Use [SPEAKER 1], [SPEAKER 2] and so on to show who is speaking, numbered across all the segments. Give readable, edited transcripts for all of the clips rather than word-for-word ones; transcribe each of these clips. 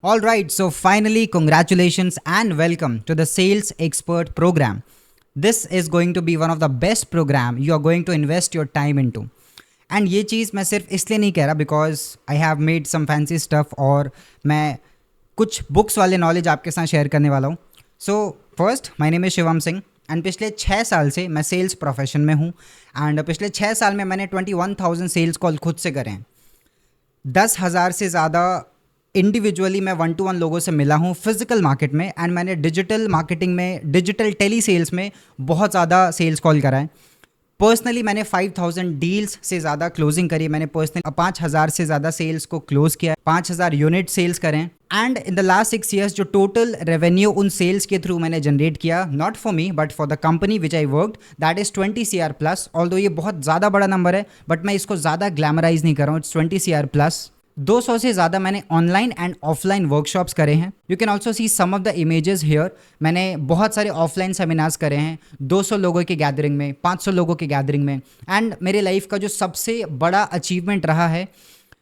[SPEAKER 1] All right, so finally, congratulations and welcome to the Sales Expert Program. This is going to be one of the best program you are going to invest your time into. And ये चीज़ मैं सिर्फ इसलिए नहीं कह रहा because I have made some fancy stuff और मैं कुछ बुक्स वाले नॉलेज आपके साथ शेयर करने वाला हूँ. So first, my name is Shivam Singh and पिछले 6 साल से मैं सेल्स प्रोफेशन में हूँ. एंड पिछले 6 साल में मैंने 21,000 सेल्स कॉल खुद से करे हैं. 10,000 से ज़्यादा इंडिविजुअली मैं 1-to-1 लोगों से मिला हूँ फिजिकल मार्केट में. एंड मैंने डिजिटल मार्केटिंग में, डिजिटल टेली सेल्स में बहुत ज़्यादा सेल्स कॉल करा है. पर्सनली मैंने 5,000 डील्स से ज़्यादा क्लोजिंग करी. मैंने पर्सनली 5,000 से ज़्यादा सेल्स को क्लोज किया, 5,000 यूनिट सेल्स करें. And in the last 6 years जो टोटल रेवेन्यू उन सेल्स के थ्रू मैंने जनरेट किया, not for me but for the company which I worked, that is 20 CR plus. Although ये बहुत ज़्यादा बड़ा नंबर है बट मैं इसको ज़्यादा ग्लैमराइज नहीं कर रहा हूँ. It's 20 CR plus. 200 से ज़्यादा मैंने ऑनलाइन एंड ऑफलाइन वर्कशॉप्स करे हैं. You can also see some of the images here. मैंने बहुत सारे ऑफलाइन सेमिनार्स करे हैं 200 लोगों के गैदरिंग में, 500 लोगों के गैदरिंग में. एंड मेरे लाइफ का जो सबसे बड़ा अचीवमेंट रहा है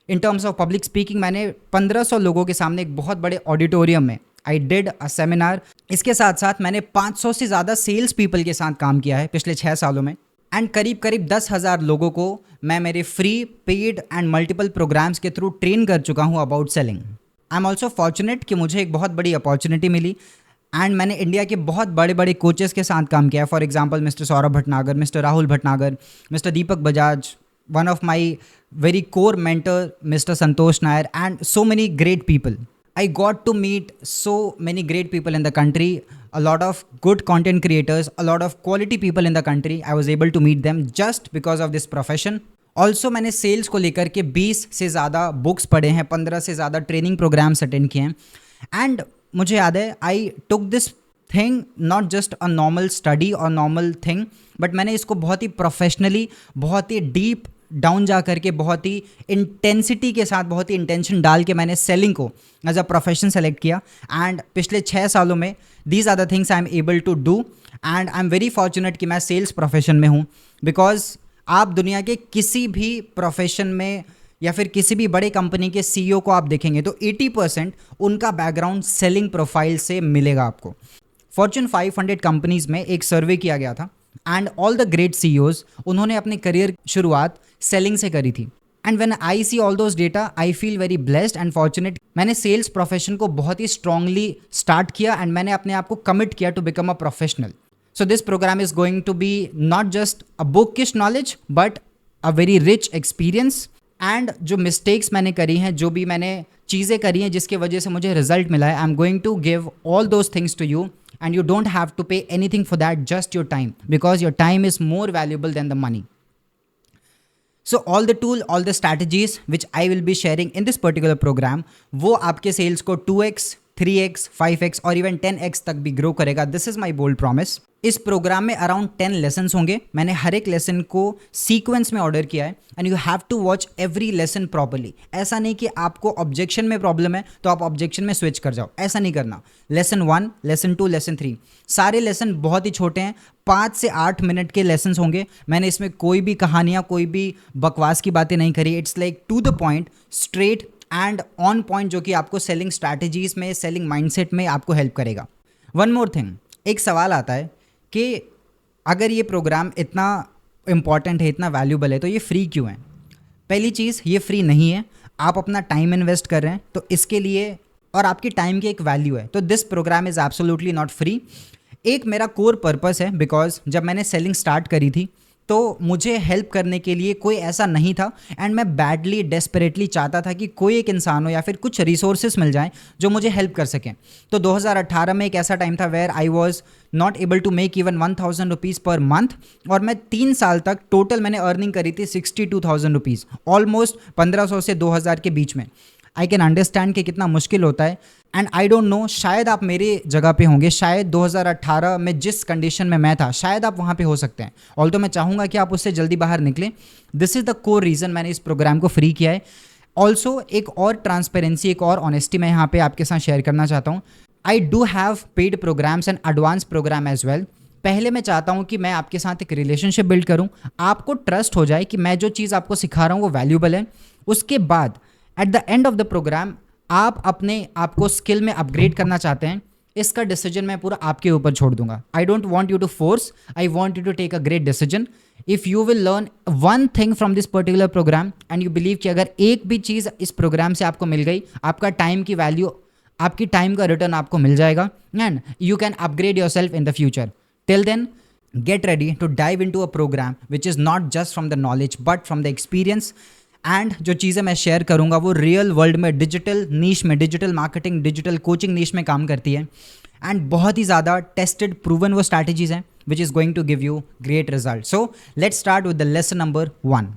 [SPEAKER 1] in terms of public speaking, मैंने 1,500 लोगों के सामने एक बहुत बड़े ऑडिटोरियम में आई डिड अ सेमिनार. इसके साथ साथ मैंने 500 से ज़्यादा सेल्स पीपल के साथ काम किया है पिछले 6 सालों में. एंड करीब 10,000 लोगों को मैं मेरे free, paid and multiple programmes के थ्रू ट्रेन कर चुका हूँ about selling. I am also fortunate कि मुझे एक बहुत बड़ी अपॉर्चुनिटी मिली एंड मैंने इंडिया के बहुत बड़े बड़े कोचेस के साथ काम किया है. For example mister Saurabh Bhatnagar, mister Rahul Bhatnagar, mister Deepak Bajaj, one of my very core mentor mister Santosh Nair and so many great people. I got to meet so many great people in the country, a lot of good content creators, a lot of quality people in the country. I was able to meet them just because of this profession. Also मैंने sales को लेकर के 20 से ज़्यादा books पढ़े हैं, 15 से ज़्यादा ट्रेनिंग प्रोग्राम्स अटेंड किए हैं. एंड मुझे याद है I took this thing not just a normal study और नॉर्मल थिंग, बट मैंने इसको बहुत ही प्रोफेशनली, बहुत ही डीप डाउन जा करके, बहुत ही इंटेंसिटी के साथ, बहुत ही इंटेंशन डाल के मैंने सेलिंग को एज अ प्रोफेशन सेलेक्ट किया. एंड पिछले 6 सालों में these are the things I am able to do. And I am very fortunate कि मैं सेल्स प्रोफेशन में हूँ. बिकॉज आप दुनिया के किसी भी प्रोफेशन में या फिर किसी भी बड़े कंपनी के CEO को आप देखेंगे तो 80% उनका बैकग्राउंड सेलिंग प्रोफाइल से मिलेगा आपको. फॉर्च्यून 500 कंपनीज में एक सर्वे किया गया था and all the great CEOs, उन्होंने अपने करियर शुरुआत सेलिंग से करी थी. And when I see all those data I feel very blessed and fortunate. मैंने सेल्स प्रोफेशन को बहुत ही स्ट्रांगली स्टार्ट किया एंड मैंने अपने आप को कमिट किया to become a professional. So this programme is going to be not just a bookish knowledge but a very rich experience. And जो मिस्टेक्स मैंने करी हैं, जो भी मैंने चीज़ें करी हैं जिसकी वजह से मुझे रिजल्ट मिला है, I am going to give all those things to you. And you don't have to pay anything for that, just your time, because your time is more valuable than the money. So all the strategies which I will be sharing in this particular program, वो आपके sales को 2x, 3x, 5x और even 10x तक भी grow करेगा. This is my bold promise. इस programme में around 10 lessons होंगे. मैंने हर एक लेसन को सीक्वेंस में ऑर्डर किया है and you have to watch every lesson properly. ऐसा नहीं कि आपको ऑब्जेक्शन में प्रॉब्लम है तो आप ऑब्जेक्शन में स्विच कर जाओ, ऐसा नहीं करना. लेसन 1, लेसन 2, लेसन 3, सारे लेसन बहुत ही छोटे हैं, 5 से 8 मिनट के लेसन्स होंगे. मैंने इसमें कोई भी कहानियाँ, कोई भी बकवास की बातें नहीं करी. It's like to the point, straight and on point, जो कि आपको सेलिंग स्ट्रैटेजीज में, सेलिंग माइंडसेट में आपको हेल्प करेगा. वन मोर थिंग, एक सवाल आता है कि अगर ये प्रोग्राम इतना इम्पॉर्टेंट है, इतना वैल्यूबल है, तो ये फ्री क्यों है? पहली चीज़, ये फ्री नहीं है. आप अपना टाइम इन्वेस्ट कर रहे हैं तो इसके लिए, और आपकी टाइम की एक वैल्यू है. तो this programme is absolutely not free. एक मेरा कोर पर्पस है, बिकॉज जब मैंने सेलिंग स्टार्ट करी थी तो मुझे हेल्प करने के लिए कोई ऐसा नहीं था एंड मैं बैडली, डेस्परेटली चाहता था कि कोई एक इंसान हो या फिर कुछ रिसोर्सेस मिल जाएं जो मुझे हेल्प कर सकें. तो 2018 में एक ऐसा टाइम था where I was not able to make even 1,000 rupees per month, और मैं 3 साल तक टोटल मैंने अर्निंग करी थी 62,000 रुपीज़, ऑलमोस्ट 1,500 से 2,000 के बीच में. आई कैन अंडरस्टैंड कि कितना मुश्किल होता है. एंड आई डोंट नो, शायद आप मेरे जगह पे होंगे, शायद 2018 में जिस कंडीशन में मैं था शायद आप वहाँ पे हो सकते हैं. ऑल्दो मैं चाहूँगा कि आप उससे जल्दी बाहर निकलें. This is the core reason मैंने इस प्रोग्राम को फ्री किया है. ऑल्सो एक और ट्रांसपेरेंसी, एक और ऑनेस्टी मैं यहाँ पे आपके साथ शेयर करना चाहता हूँ. I do have paid programs and advance program as well. पहले मैं चाहता हूँ कि मैं आपके साथ एक रिलेशनशिप बिल्ड करूँ, आपको ट्रस्ट हो जाए कि मैं जो चीज़ आपको सिखा रहा हूँ वो वैल्यूबल है. उसके बाद at the end of the program आप अपने आप को स्किल में अपग्रेड करना चाहते हैं, इसका डिसीजन मैं पूरा आपके ऊपर छोड़ दूंगा. I don't want you to force, I want you to take a great decision. If you will learn one thing from this particular program and you believe कि अगर एक भी चीज़ इस प्रोग्राम से आपको मिल गई, आपका टाइम की वैल्यू, आपकी टाइम का रिटर्न आपको मिल जाएगा and you can upgrade yourself in the future. Till then get ready to dive into a program which is not just from the knowledge but from the experience. And जो चीज़ें मैं share करूँगा वो real world में digital नीश में, digital marketing, digital coaching नीश में काम करती है एंड बहुत ही ज़्यादा टेस्टेड प्रूवन वो स्ट्रैटेजीज हैं which is going to give you great result. So let's start with the lesson number 1.